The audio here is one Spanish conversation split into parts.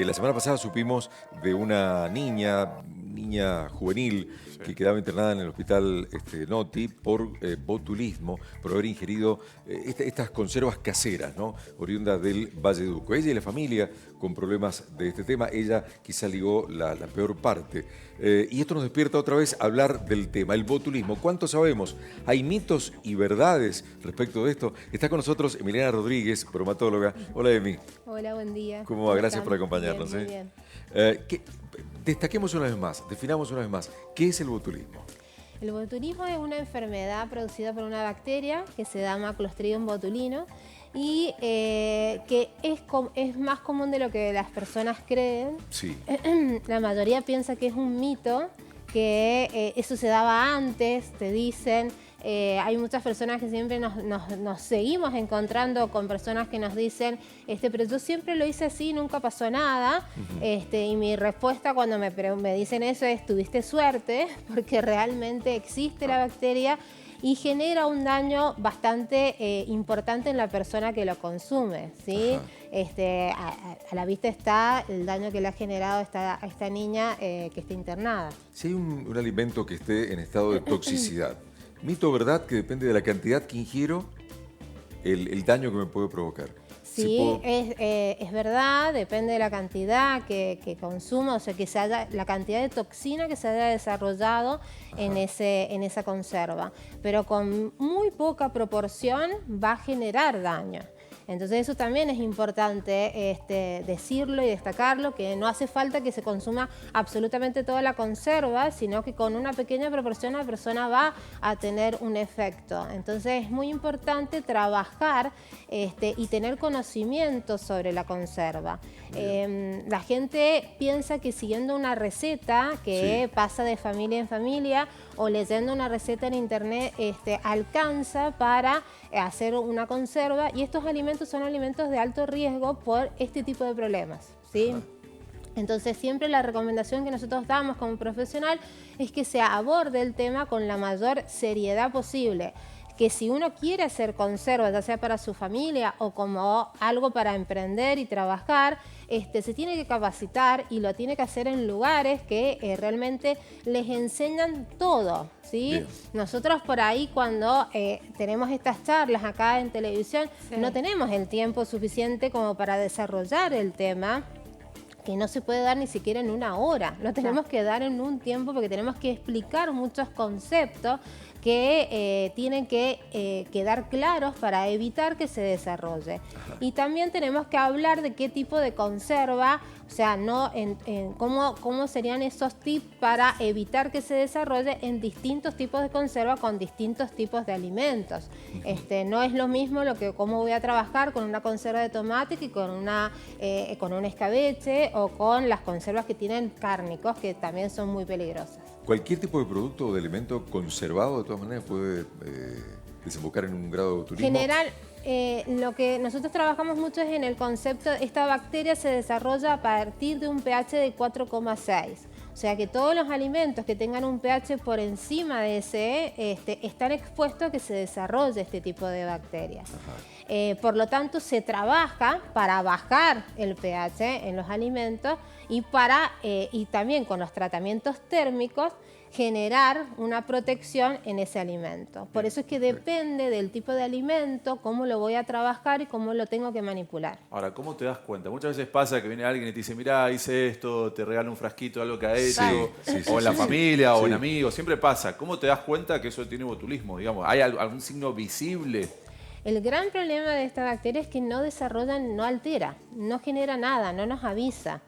La semana pasada supimos de una niña juvenil que quedaba internada en el hospital Noti por botulismo, por haber ingerido estas conservas caseras, ¿no? Oriundas del Valle de Uco. Ella y la familia con problemas de este tema, ella quizá ligó la peor parte. Y esto nos despierta otra vez a hablar del tema, el botulismo. ¿Cuánto sabemos? ¿Hay mitos y verdades respecto de esto? Está con nosotros Emiliana Rodríguez, bromatóloga. Hola, Emi. Hola, buen día. ¿Cómo va? Gracias por acompañarnos. Bien, muy bien. Destaquemos una vez más, definamos una vez más, ¿qué es el botulismo? El botulismo es una enfermedad producida por una bacteria que se llama Clostridium botulino y que es más común de lo que las personas creen. Sí. La mayoría piensa que es un mito, que eso se daba antes, te dicen. Hay muchas personas que siempre nos seguimos encontrando con personas que nos dicen, pero yo siempre lo hice así, nunca pasó nada. Y mi respuesta cuando me dicen eso es, tuviste suerte, porque realmente existe la bacteria y genera un daño bastante importante en la persona que lo consume, ¿sí? A la vista está el daño que le ha generado a esta niña que está internada. Si hay un alimento que esté en estado de toxicidad, ¿mito o verdad que depende de la cantidad que ingiero el daño que me puede provocar? Sí, es verdad, depende de la cantidad que consumo, o sea, la cantidad de toxina que se haya desarrollado en esa conserva. Pero con muy poca proporción va a generar daño. Entonces eso también es importante decirlo y destacarlo, que no hace falta que se consuma absolutamente toda la conserva, sino que con una pequeña proporción la persona va a tener un efecto. Entonces es muy importante trabajar y tener conocimiento sobre la conserva. La gente piensa que siguiendo una receta que pasa de familia en familia o leyendo una receta en internet alcanza para hacer una conserva, y estos alimentos son alimentos de alto riesgo por este tipo de problemas, ¿sí? Entonces siempre la recomendación que nosotros damos como profesional es que se aborde el tema con la mayor seriedad posible. Que si uno quiere hacer conservas, ya sea para su familia o como algo para emprender y trabajar, se tiene que capacitar y lo tiene que hacer en lugares que realmente les enseñan todo, ¿sí? Bien. Nosotros por ahí cuando tenemos estas charlas acá en televisión, no tenemos el tiempo suficiente como para desarrollar el tema, que no se puede dar ni siquiera en una hora. Lo tenemos que dar en un tiempo porque tenemos que explicar muchos conceptos que tienen que quedar claros para evitar que se desarrolle. Y también tenemos que hablar de qué tipo de conserva, o sea, cómo serían esos tips para evitar que se desarrolle en distintos tipos de conserva con distintos tipos de alimentos. No es lo mismo cómo voy a trabajar con una conserva de tomate que con un escabeche o con las conservas que tienen cárnicos, que también son muy peligrosas. ¿Cualquier tipo de producto o de alimento conservado de todas maneras puede desembocar en un grado de botulismo? En general, lo que nosotros trabajamos mucho es en el concepto, esta bacteria se desarrolla a partir de un pH de 4,6. O sea que todos los alimentos que tengan un pH por encima de ese están expuestos a que se desarrolle este tipo de bacterias. Por lo tanto, se trabaja para bajar el pH en los alimentos y también con los tratamientos térmicos generar una protección en ese alimento. Por eso es que depende del tipo de alimento, cómo lo voy a trabajar y cómo lo tengo que manipular. Ahora, ¿cómo te das cuenta? Muchas veces pasa que viene alguien y te dice, mirá, hice esto, te regalo un frasquito de algo que ha hecho, o en la familia, o en amigos, siempre pasa. ¿Cómo te das cuenta que eso tiene botulismo? Digamos, ¿hay algún signo visible? El gran problema de esta bacteria es que no altera, no genera nada, no nos avisa.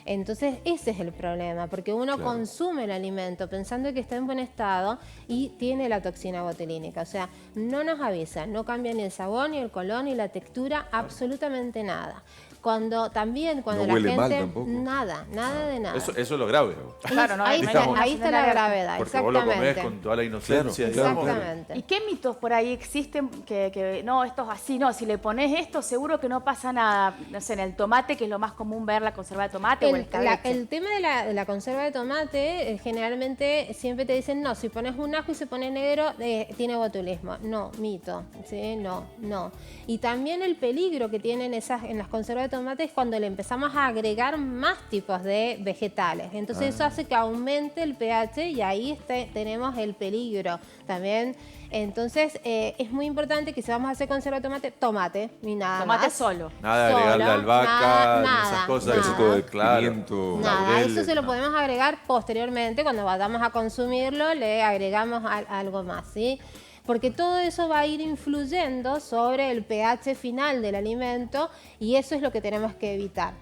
Entonces ese es el problema, porque uno consume el alimento pensando que está en buen estado y tiene la toxina botulínica. O sea, no nos avisa, no cambia ni el sabor, ni el color, ni la textura, absolutamente nada. Cuando ¿No la huele gente... mal tampoco? Nada de nada. Eso es lo grave. Claro, no, ahí está la gravedad, Porque vos lo comés exactamente. con toda la inocencia. Digamos. Exactamente. ¿Y qué mitos por ahí existen que no, esto es así, no, si le pones esto seguro que no pasa nada? No sé, en el tomate, que es lo más común ver la conserva de tomate o el escabeche. El tema de la conserva de tomate, generalmente siempre te dicen, no, si pones un ajo y se pone negro, tiene botulismo. No, mito, ¿sí? No. Y también el peligro que tienen en las conservas de tomate es cuando le empezamos a agregar más tipos de vegetales. Entonces eso hace que aumente el pH y ahí tenemos el peligro también. Entonces es muy importante que si vamos a hacer conserva de tomate, tomate y nada Tomate más. solo. Nada de agregarle albahaca, ni esas cosas. Un poco de pimiento. Nada, eso se lo podemos agregar posteriormente, cuando vayamos a consumirlo, le agregamos algo más, ¿sí? Porque todo eso va a ir influyendo sobre el pH final del alimento y eso es lo que tenemos que evitar.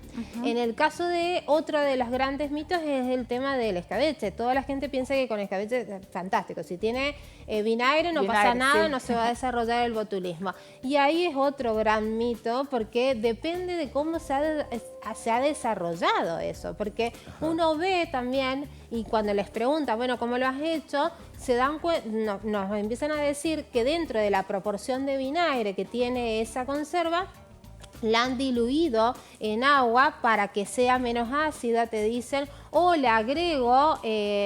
En el caso de otro de los grandes mitos es el tema del escabeche. Toda la gente piensa que con escabeche es fantástico. Si tiene vinagre no pasa nada, no se va a desarrollar el botulismo. Y ahí es otro gran mito porque depende de cómo se ha desarrollado eso. Porque uno ve también y cuando les pregunta, bueno, ¿cómo lo has hecho? Se dan nos empiezan a decir que dentro de la proporción de vinagre que tiene esa conserva, la han diluido en agua para que sea menos ácida, te dicen, o le agrego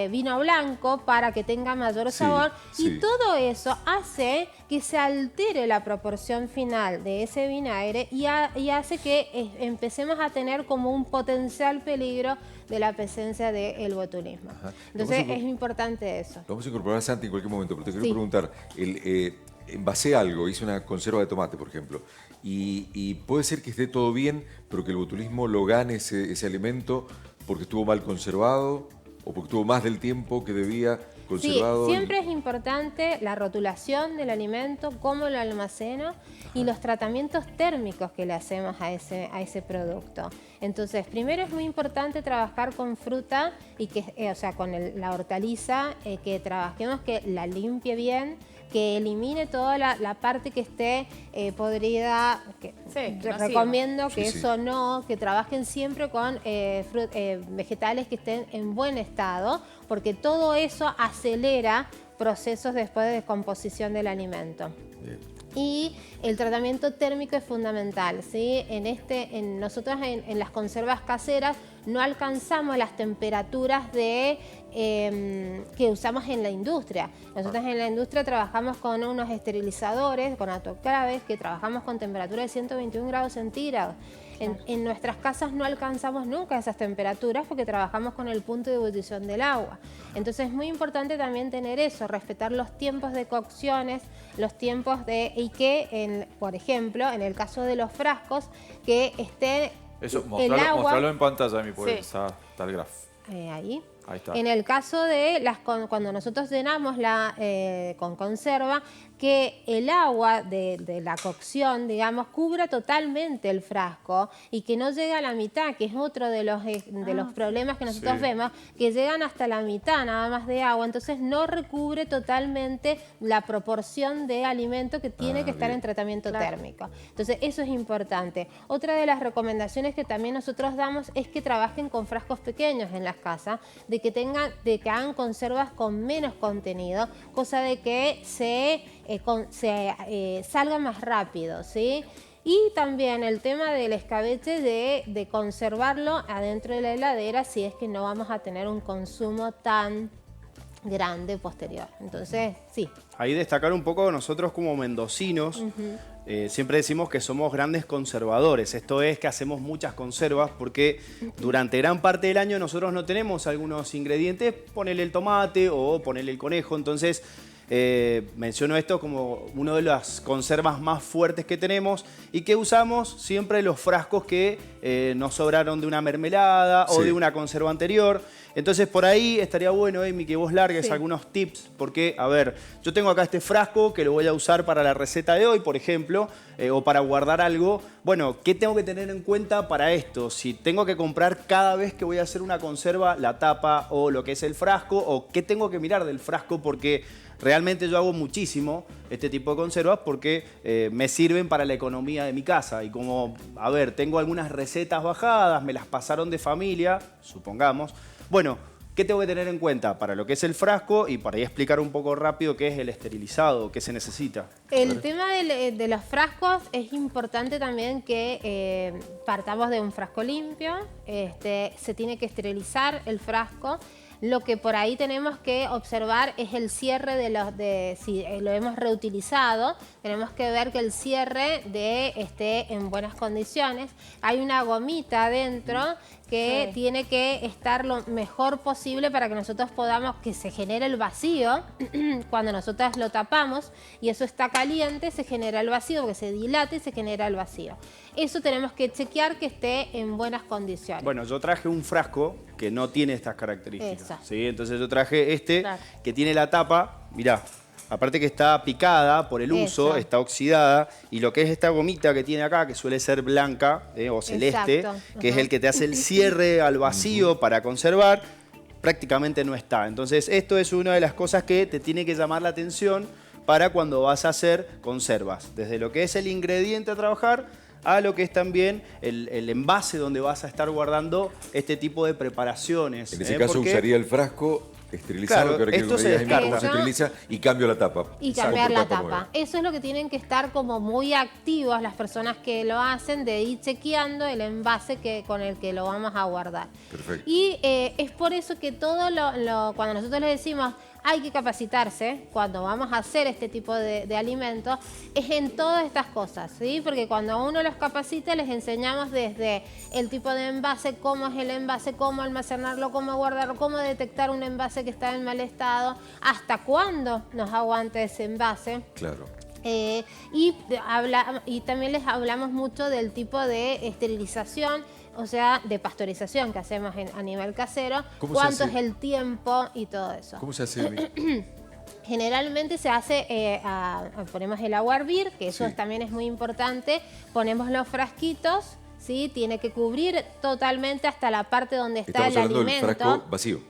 vino blanco para que tenga mayor sabor. Y todo eso hace que se altere la proporción final de ese vinagre y hace que empecemos a tener como un potencial peligro de la presencia del botulismo. Entonces es importante eso. Lo vamos a incorporar a Santi en cualquier momento, pero te quiero preguntar, envasé algo, hice una conserva de tomate, por ejemplo, y puede ser que esté todo bien, pero que el botulismo lo gane ese alimento porque estuvo mal conservado o porque estuvo más del tiempo que debía conservado. Sí, siempre es importante la rotulación del alimento, cómo lo almaceno y los tratamientos térmicos que le hacemos a ese producto. Entonces, primero es muy importante trabajar con fruta y que, o sea, con la hortaliza, que trabajemos que la limpie bien, que elimine toda la parte que esté podrida. Recomiendo que eso no, que trabajen siempre con vegetales que estén en buen estado, porque todo eso acelera procesos después de descomposición del alimento. Y el tratamiento térmico es fundamental, ¿sí? Nosotros en las conservas caseras no alcanzamos las temperaturas que usamos en la industria. Nosotros en la industria trabajamos con unos esterilizadores, con autoclaves, que trabajamos con temperatura de 121 grados centígrados. En nuestras casas no alcanzamos nunca esas temperaturas porque trabajamos con el punto de ebullición del agua. Entonces es muy importante también tener eso, respetar los tiempos de cocciones, los tiempos y que, por ejemplo, en el caso de los frascos, que esté eso, mostrarlo, mostrarlo en pantalla, mi pueblo, está el grafo. Ahí. Ahí está. En el caso de cuando nosotros llenamos con conserva, que el agua de la cocción, digamos, cubra totalmente el frasco y que no llegue a la mitad, que es otro de los problemas que nosotros vemos, que llegan hasta la mitad nada más de agua, entonces no recubre totalmente la proporción de alimento que tiene que estar en tratamiento térmico. Entonces eso es importante. Otra de las recomendaciones que también nosotros damos es que trabajen con frascos pequeños en las casas, de que hagan conservas con menos contenido, cosa de que salga más rápido, ¿sí? Y también el tema del escabeche de conservarlo adentro de la heladera si es que no vamos a tener un consumo tan grande posterior. Entonces, sí. Ahí destacar un poco nosotros como mendocinos, siempre decimos que somos grandes conservadores. Esto es que hacemos muchas conservas porque durante gran parte del año nosotros no tenemos algunos ingredientes, ponele el tomate o ponele el conejo. Entonces, menciono esto como una de las conservas más fuertes que tenemos y que usamos siempre los frascos que nos sobraron de una mermelada o de una conserva anterior. Entonces por ahí estaría bueno, Amy, que vos largues algunos tips porque, a ver, yo tengo acá este frasco que lo voy a usar para la receta de hoy, por ejemplo, o para guardar algo. Bueno, ¿qué tengo que tener en cuenta para esto? Si tengo que comprar cada vez que voy a hacer una conserva la tapa o lo que es el frasco, o qué tengo que mirar del frasco, porque realmente yo hago muchísimo este tipo de conservas porque me sirven para la economía de mi casa. Y como, a ver, tengo algunas recetas bajadas, me las pasaron de familia, supongamos. Bueno, ¿qué tengo que tener en cuenta para lo que es el frasco y para ahí explicar un poco rápido qué es el esterilizado, qué se necesita? El tema de los frascos es importante también que partamos de un frasco limpio. Se tiene que esterilizar el frasco. Lo que por ahí tenemos que observar es el cierre si lo hemos reutilizado, tenemos que ver que el cierre esté en buenas condiciones. Hay una gomita adentro que tiene que estar lo mejor posible para que nosotros podamos, que se genere el vacío. Cuando nosotros lo tapamos y eso está caliente, se genera el vacío, porque se dilata y se genera el vacío. Eso tenemos que chequear que esté en buenas condiciones. Bueno, yo traje un frasco que no tiene estas características. ¿Sí? Entonces yo traje que tiene la tapa, mirá, aparte que está picada por el uso, está oxidada, y lo que es esta gomita que tiene acá, que suele ser blanca o celeste, que es el que te hace el cierre al vacío para conservar, prácticamente no está. Entonces esto es una de las cosas que te tiene que llamar la atención para cuando vas a hacer conservas. Desde lo que es el ingrediente a trabajar a lo que es también el envase donde vas a estar guardando este tipo de preparaciones. En ese caso usaría el frasco esterilizado, claro, que esto me se digas descarta. cómo se esteriliza, y cambio la tapa. Y cambiar la tapa. Nueva. Eso es lo que tienen que estar como muy activos las personas que lo hacen, de ir chequeando el envase con el que lo vamos a guardar. Perfecto. Y es por eso que todo cuando nosotros le decimos hay que capacitarse cuando vamos a hacer este tipo de alimentos, es en todas estas cosas, ¿sí? Porque cuando uno los capacita, les enseñamos desde el tipo de envase, cómo es el envase, cómo almacenarlo, cómo guardarlo, cómo detectar un envase que está en mal estado, hasta cuándo nos aguanta ese envase. Claro. Y también les hablamos mucho del tipo de esterilización, o sea, de pasteurización que hacemos a nivel casero, cuánto es el tiempo y todo eso. ¿Cómo se hace? Generalmente se hace, ponemos el agua a hervir, que eso también es muy importante, ponemos los frasquitos, ¿sí? Tiene que cubrir totalmente hasta la parte donde está el alimento. Estamos hablando del frasco vacío.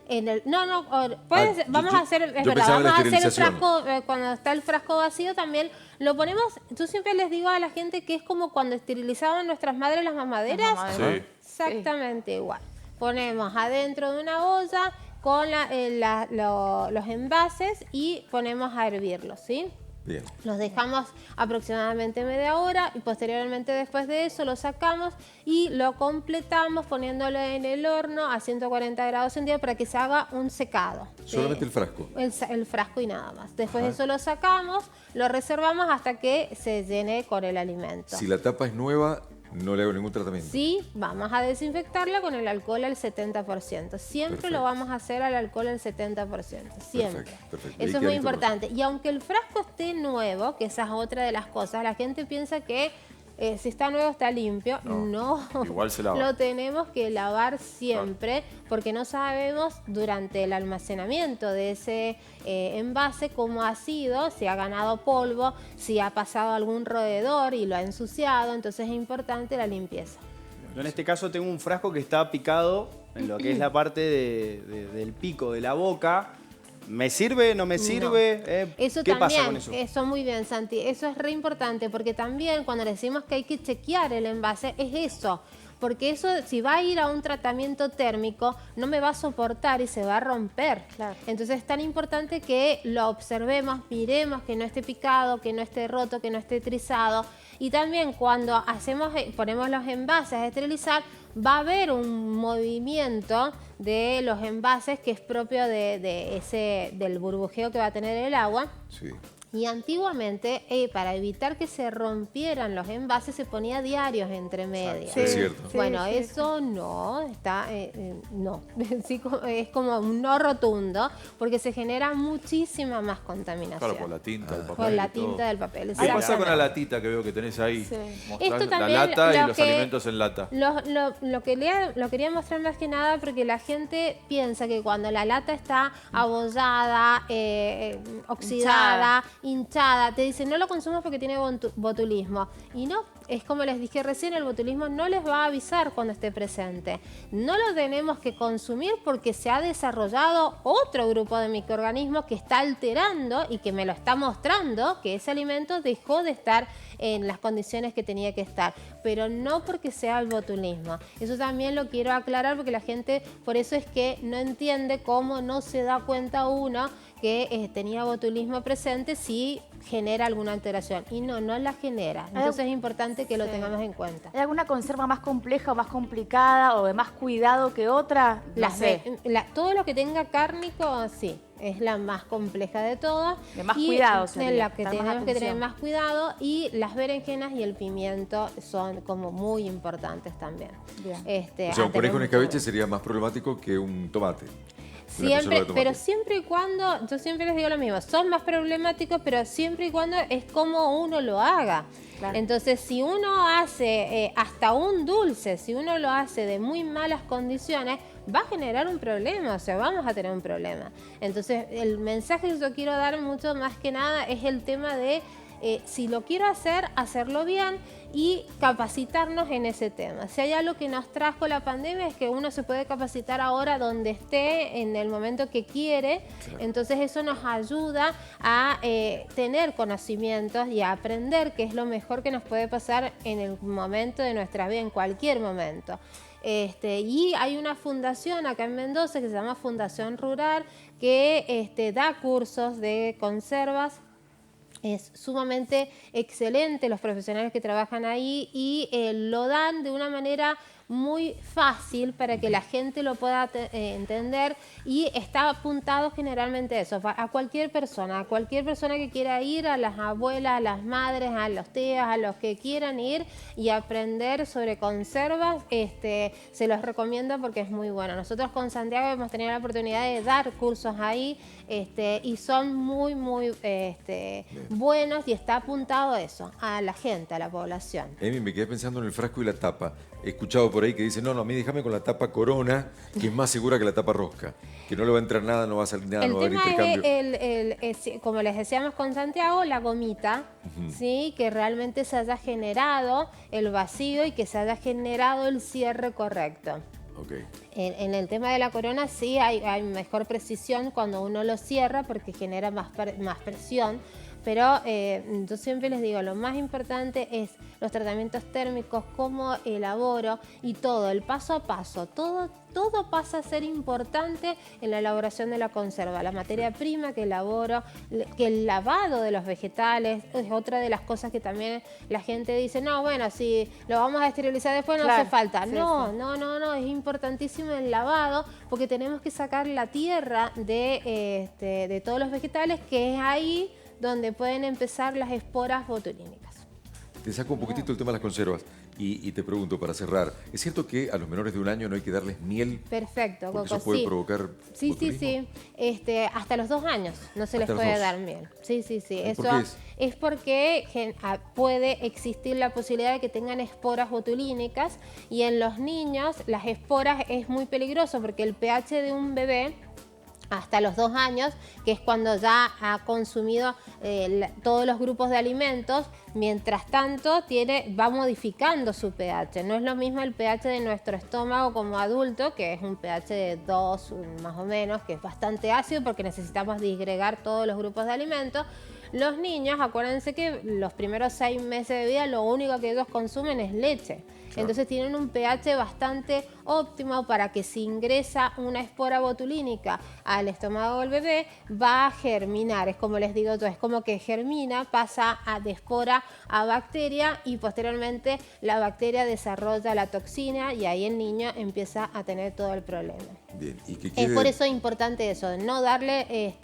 Vamos a hacer, es verdad, vamos a hacer el frasco, cuando está el frasco vacío también lo ponemos. Yo siempre les digo a la gente que es como cuando esterilizaban nuestras madres las mamaderas. Sí. Exactamente igual. Ponemos adentro de una olla con los envases y ponemos a hervirlos, ¿sí? Bien. Los dejamos aproximadamente media hora y posteriormente después de eso lo sacamos y lo completamos poniéndolo en el horno a 140 grados centígrados para que se haga un secado. ¿Solamente el frasco? El frasco y nada más. Después de eso lo sacamos, lo reservamos hasta que se llene con el alimento. Si la tapa es nueva, no le hago ningún tratamiento. Sí, vamos a desinfectarla con el alcohol al 70%. Siempre lo vamos a hacer al alcohol al 70%. Siempre. Perfecto. Eso es muy importante. Y aunque el frasco esté nuevo, que esa es otra de las cosas, la gente piensa que si está nuevo está limpio. No, igual se lava. Lo tenemos que lavar siempre, porque no sabemos durante el almacenamiento de ese envase cómo ha sido, si ha ganado polvo, si ha pasado algún roedor y lo ha ensuciado. Entonces es importante la limpieza. Yo en este caso tengo un frasco que está picado en lo que es la parte del pico de la boca. ¿Me sirve? ¿No me sirve? No. Eso ¿Qué también, pasa con eso? Eso muy bien, Santi. Eso es re importante porque también cuando le decimos que hay que chequear el envase es eso. Porque eso, si va a ir a un tratamiento térmico, no me va a soportar y se va a romper. Claro. Entonces es tan importante que lo observemos, miremos que no esté picado, que no esté roto, que no esté trizado. Y también cuando ponemos los envases a esterilizar, va a haber un movimiento de los envases que es propio del burbujeo que va a tener el agua. Sí. Y antiguamente, para evitar que se rompieran los envases, se ponía diarios entre medias. Sí, es cierto. Bueno, eso no, no. Sí, es como un no rotundo, porque se genera muchísima más contaminación. Claro, por la tinta del papel. Por la y todo. tinta del papel. ¿Qué pasa con la exactamente. latita que veo que tenés ahí? Sí. Mostrás Esto la también, lata y lo los que- alimentos en lata. Lo quería mostrar más que nada porque la gente piensa que cuando la lata está abollada, oxidada, hinchada, te dicen no lo consumas porque tiene botulismo. Y no, es como les dije recién, el botulismo no les va a avisar cuando esté presente. No lo tenemos que consumir porque se ha desarrollado otro grupo de microorganismos que está alterando y que me lo está mostrando que ese alimento dejó de estar en las condiciones que tenía que estar, pero no porque sea el botulismo. Eso también lo quiero aclarar porque la gente, por eso es que no entiende cómo no se da cuenta uno que tenía botulismo presente si genera alguna alteración. Y no la genera. Entonces es importante que lo tengamos en cuenta. ¿Hay alguna conserva más compleja o más complicada o de más cuidado que otra? No sé. Todo lo que tenga cárnico, sí. Es la más compleja de todas. De más cuidado, en la que tenemos que tener más cuidado. Y las berenjenas y el pimiento son como muy importantes también. O sea, un conejo en escabeche sería más problemático que un tomate. Siempre, pero siempre y cuando, yo siempre les digo lo mismo, son más problemáticos, pero siempre y cuando es como uno lo haga. Claro. Entonces, si uno hace hasta un dulce, si uno lo hace de muy malas condiciones, va a generar un problema, o sea, vamos a tener un problema. Entonces, el mensaje que yo quiero dar mucho más que nada es el tema de si lo quiero hacer, hacerlo bien y capacitarnos en ese tema. Si hay algo que nos trajo la pandemia es que uno se puede capacitar ahora donde esté, en el momento que quiere. Claro. Entonces eso nos ayuda a tener conocimientos y a aprender qué es lo mejor que nos puede pasar en el momento de nuestra vida, en cualquier momento. Y hay una fundación acá en Mendoza que se llama Fundación Rural que da cursos de conservas. Es sumamente excelente los profesionales que trabajan ahí y lo dan de una manera muy fácil para que la gente lo pueda entender y está apuntado generalmente a eso, a cualquier persona que quiera ir, a las abuelas, a las madres, a los tías, a los que quieran ir y aprender sobre conservas, se los recomiendo porque es muy bueno. Nosotros con Santiago hemos tenido la oportunidad de dar cursos ahí y son muy buenos y está apuntado a eso, a la gente, a la población. Emi, me quedé pensando en el frasco y la tapa. He escuchado por ahí que dicen, no, a mí déjame con la tapa Corona, que es más segura que la tapa Rosca, que no le va a entrar nada, no va a salir nada, no va a haber intercambio. Como les decíamos con Santiago, la gomita, ¿sí? Que realmente se haya generado el vacío y que se haya generado el cierre correcto. Okay. En el tema de la Corona sí hay mejor precisión cuando uno lo cierra porque genera más presión. Pero yo siempre les digo, lo más importante es los tratamientos térmicos, cómo elaboro y todo, el paso a paso. Todo pasa a ser importante en la elaboración de la conserva. La materia prima que elaboro, que el lavado de los vegetales, es otra de las cosas que también la gente dice, no, bueno, si lo vamos a esterilizar después no hace falta. No, es importantísimo el lavado porque tenemos que sacar la tierra de todos los vegetales, que es ahí donde pueden empezar las esporas botulínicas. Te saco un poquitito el tema de las conservas y te pregunto para cerrar, ¿es cierto que a los menores de 1 año no hay que darles miel? Perfecto, porque eso puede provocar botulismo? Sí. Hasta los 2 años no se les puede dar miel. Sí. Eso ¿Por qué es porque puede existir la posibilidad de que tengan esporas botulínicas y en los niños las esporas es muy peligroso porque el pH de un bebé hasta los 2 años, que es cuando ya ha consumido todos los grupos de alimentos, mientras tanto va modificando su pH. No es lo mismo el pH de nuestro estómago como adulto, que es un pH de 2 más o menos, que es bastante ácido porque necesitamos disgregar todos los grupos de alimentos. Los niños, acuérdense que los primeros 6 meses de vida lo único que ellos consumen es leche. Claro. Entonces tienen un pH bastante óptimo para que si ingresa una espora botulínica al estómago del bebé, va a germinar. Es como les digo yo, es como que germina, pasa de espora a bacteria y posteriormente la bacteria desarrolla la toxina y ahí el niño empieza a tener todo el problema. Bien. ¿Y qué es por eso importante eso, no darle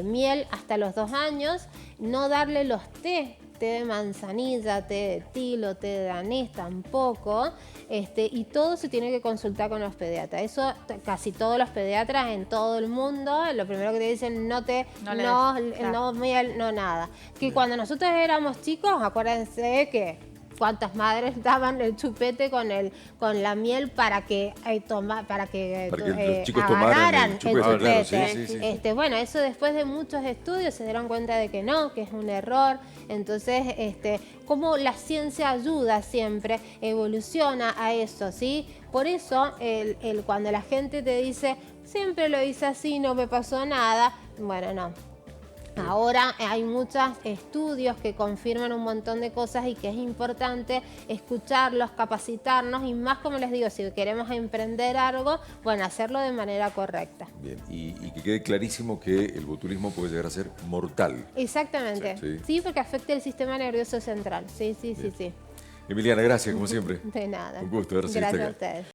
miel hasta los 2 años, no darle los té de manzanilla, té de tilo, té de anís tampoco, y todo se tiene que consultar con los pediatras. Eso casi todos los pediatras en todo el mundo, lo primero que te dicen, no miel, no nada. Que cuando nosotros éramos chicos, acuérdense que cuántas madres daban el chupete con la miel para que los chicos agarraran el chupete. Claro, sí. Bueno, eso después de muchos estudios se dieron cuenta de que no, que es un error. Entonces, como la ciencia ayuda siempre, evoluciona a eso, ¿sí? Por eso, cuando la gente te dice, siempre lo hice así, no me pasó nada, bueno, no. Ahora hay muchos estudios que confirman un montón de cosas y que es importante escucharlos, capacitarnos y más, como les digo, si queremos emprender algo, bueno, hacerlo de manera correcta. Bien, y que quede clarísimo que el botulismo puede llegar a ser mortal. Exactamente. Sí, porque afecta el sistema nervioso central. Sí. Emiliana, gracias como siempre. De nada. Un gusto haber recibido Gracias a acá. ustedes.